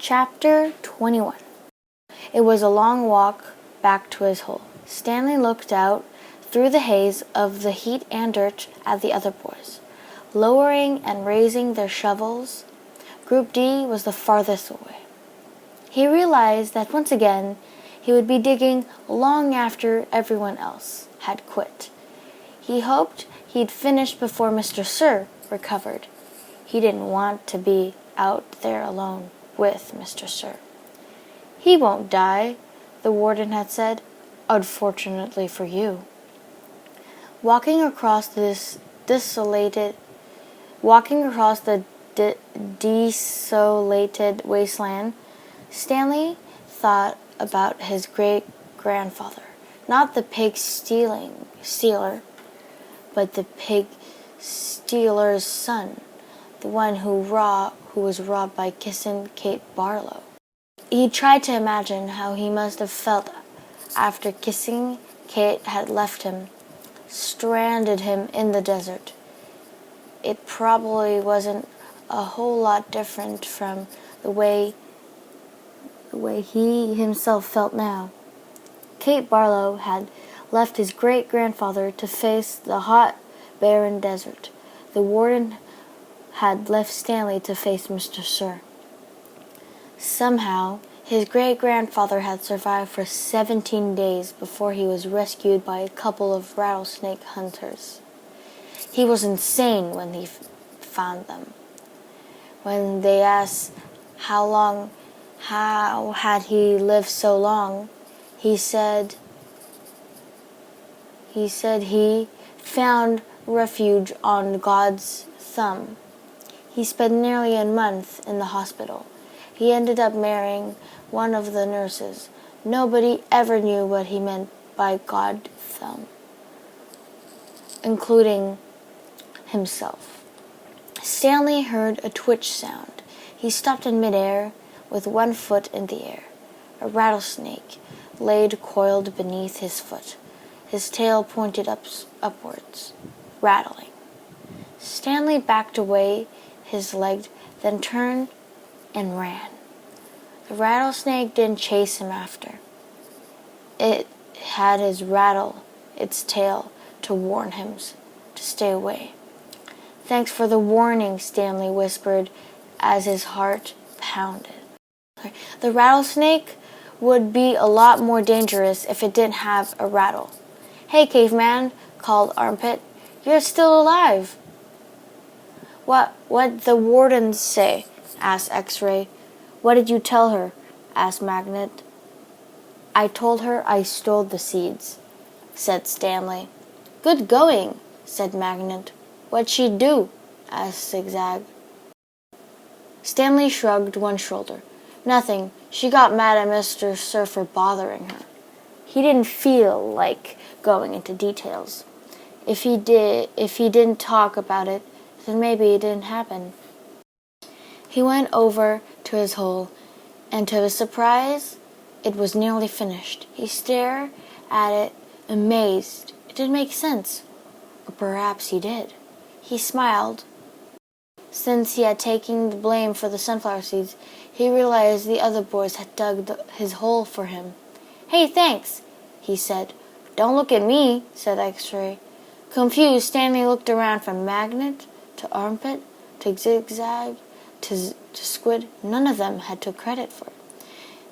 Chapter 21. It was a long walk back to his hole. Stanley looked out through the haze of the heat and dirt at the other boys, lowering and raising their shovels. Group D was the farthest away. He realized that once again he would be digging long after everyone else had quit. He hoped he'd finished before Mr. Sir recovered. He didn't want to be out there alone with Mr. Sir. "He won't die," the warden had said. "Unfortunately for you." Walking across the desolated wasteland, Stanley thought about his great-grandfather, not the pig stealer, but the pig stealer's son, the one who was robbed by kissing Kate Barlow. He tried to imagine how he must have felt after kissing Kate had left him, stranded him in the desert. It probably wasn't a whole lot different from the way he himself felt now. Kate Barlow had left his great-grandfather to face the hot, barren desert. The warden had left Stanley to face Mr. Sir. Somehow, his great-grandfather had survived for 17 days before he was rescued by a couple of rattlesnake hunters. He was insane when he found them. When they asked how had he lived so long, he said he found refuge on God's thumb. He spent nearly a month in the hospital. He ended up marrying one of the nurses. Nobody ever knew what he meant by God's thumb, including himself. Stanley heard a twitch sound. He stopped in midair with one foot in the air. A rattlesnake laid coiled beneath his foot, his tail pointed upwards, rattling. Stanley backed away his leg, then turned and ran. The rattlesnake didn't chase him after. It had its tail to warn him to stay away. "Thanks for the warning," Stanley whispered as his heart pounded. The rattlesnake would be a lot more dangerous if it didn't have a rattle. "Hey, caveman," called Armpit. "You're still alive." What'd the warden say?" asked X-Ray. "What did you tell her?" asked Magnet. "I told her I stole the seeds," said Stanley. "Good going," said Magnet. "What'd she do?" asked Zigzag. Stanley shrugged one shoulder. "Nothing. She got mad at Mr. Sir for bothering her." He didn't feel like going into details. If he didn't talk about it, then maybe it didn't happen. He went over to his hole, and to his surprise, it was nearly finished. He stared at it, amazed. It didn't make sense. Or perhaps he did. He smiled. Since he had taken the blame for the sunflower seeds, he realized the other boys had dug his hole for him. "Hey, thanks," he said. "Don't look at me," said X-Ray. Confused, Stanley looked around from Magnet to Armpit to Zigzag to Squid. None of them had took credit for it.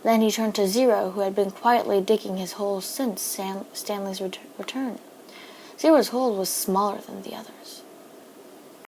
Then he turned to Zero, who had been quietly digging his hole since Stanley's return. Zero's hole was smaller than the others.